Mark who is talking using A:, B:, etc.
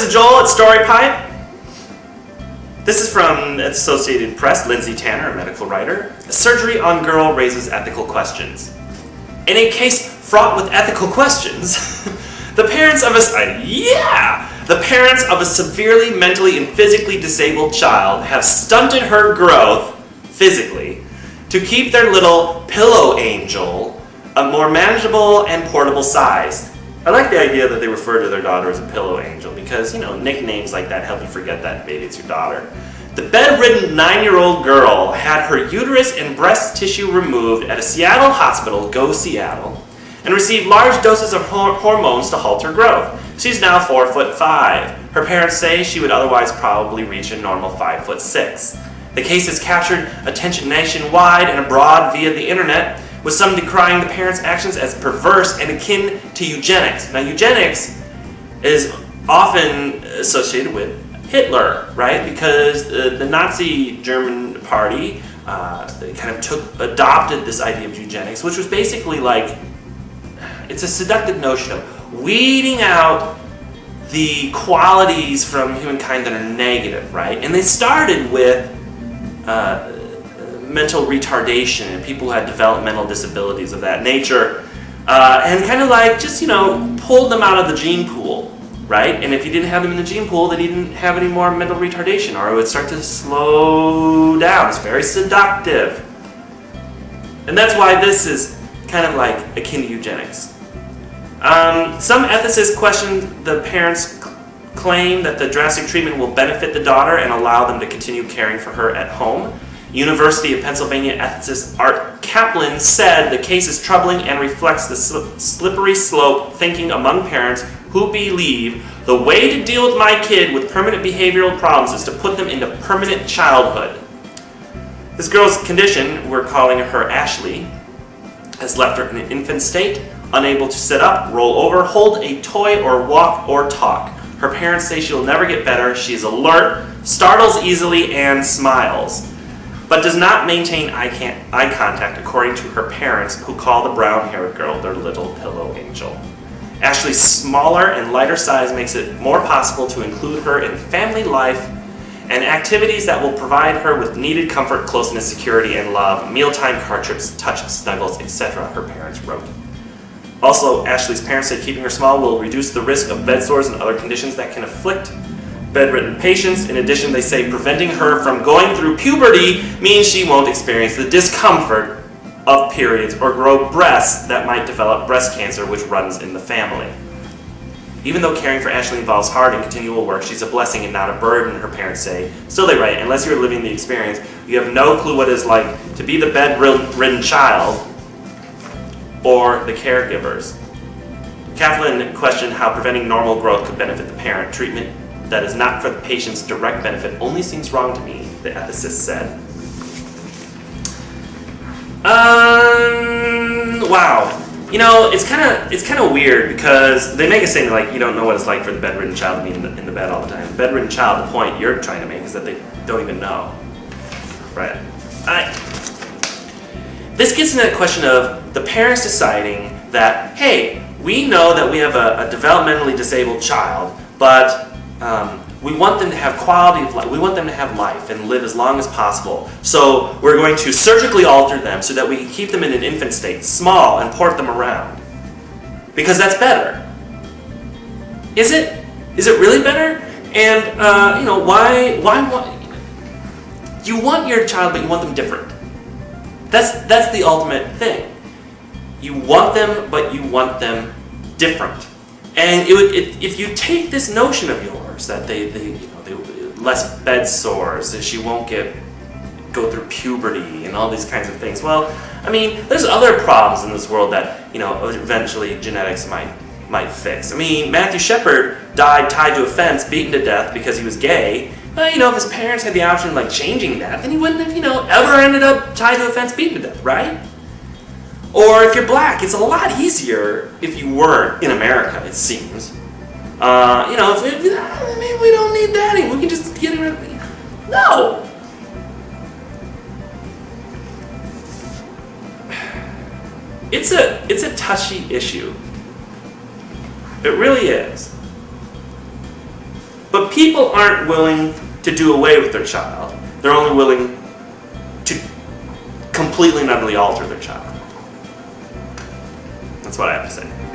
A: is Joel at Story Pipe. This is from Associated Press, Lindsay Tanner, a medical writer. Surgery on girl raises ethical questions. In a case fraught with ethical questions, the parents of a severely mentally and physically disabled child have stunted her growth physically to keep their little pillow angel a more manageable and portable size. I like the idea that they refer to their daughter as a pillow angel because, nicknames like that help you forget that maybe it's your daughter. The bedridden 9-year-old girl had her uterus and breast tissue removed at a Seattle hospital, Go Seattle, and received large doses of hormones to halt her growth. She's now 4'5". Her parents say she would otherwise probably reach a normal 5'6". The case has captured attention nationwide and abroad via the internet, with some decrying the parents' actions as perverse and akin to eugenics. Now, eugenics is often associated with Hitler, right? Because the Nazi German party adopted this idea of eugenics, which was basically like, it's a seductive notion of weeding out the qualities from humankind that are negative, right? And they started with mental retardation and people who had developmental disabilities of that nature, and kind of like just, pulled them out of the gene pool, right? And if you didn't have them in the gene pool, then you didn't have any more mental retardation, or it would start to slow down. It's very seductive. And that's why this is kind of like akin to eugenics. Some ethicists question the parents' claim that the drastic treatment will benefit the daughter and allow them to continue caring for her at home. University of Pennsylvania ethicist Art Kaplan said the case is troubling and reflects the slippery slope thinking among parents who believe the way to deal with my kid with permanent behavioral problems is to put them into permanent childhood. This girl's condition, we're calling her Ashley, has left her in an infant state, unable to sit up, roll over, hold a toy, or walk or talk. Her parents say she'll never get better. She is alert, startles easily, and smiles, but does not maintain eye contact, according to her parents, who call the brown-haired girl their little pillow angel. Ashley's smaller and lighter size makes it more possible to include her in family life and activities that will provide her with needed comfort, closeness, security, and love, mealtime, car trips, touch, snuggles, etc., her parents wrote. Also, Ashley's parents say keeping her small will reduce the risk of bed sores and other conditions that can afflict bedridden patients. In addition, they say preventing her from going through puberty means she won't experience the discomfort of periods or grow breasts that might develop breast cancer, which runs in the family. Even though caring for Ashley involves hard and continual work, she's a blessing and not a burden, her parents say. Still, they write, unless you're living the experience, you have no clue what it's like to be the bedridden child or the caregivers. Kaplan questioned how preventing normal growth could benefit the parent. Treatment that is not for the patient's direct benefit only seems wrong to me, the ethicist said. Wow. It's kind of weird because they make a statement like you don't know what it's like for the bedridden child to be in the bed all the time. The bedridden child, the point you're trying to make is that they don't even know. Right. This gets into the question of the parents deciding that, hey, we know that we have a developmentally disabled child, but we want them to have quality of life. We want them to have life and live as long as possible. So we're going to surgically alter them so that we can keep them in an infant state, small, and port them around. Because that's better. Is it? Is it really better? And, why you want your child, but you want them different. That's the ultimate thing. You want them, but you want them different. And if you take this notion of yours that they less bed sores, that she won't go through puberty and all these kinds of things. Well, I mean, there's other problems in this world that eventually genetics might fix. I mean, Matthew Shepard died tied to a fence, beaten to death because he was gay. If his parents had the option of like changing that, then he wouldn't have ever ended up tied to a fence, beaten to death, right? Or if you're black, it's a lot easier if you weren't in America, it seems. Maybe we don't need that. We can just get rid of it. No. It's a touchy issue. It really is. But people aren't willing to do away with their child. They're only willing to completely and utterly alter their child. That's what I have to say.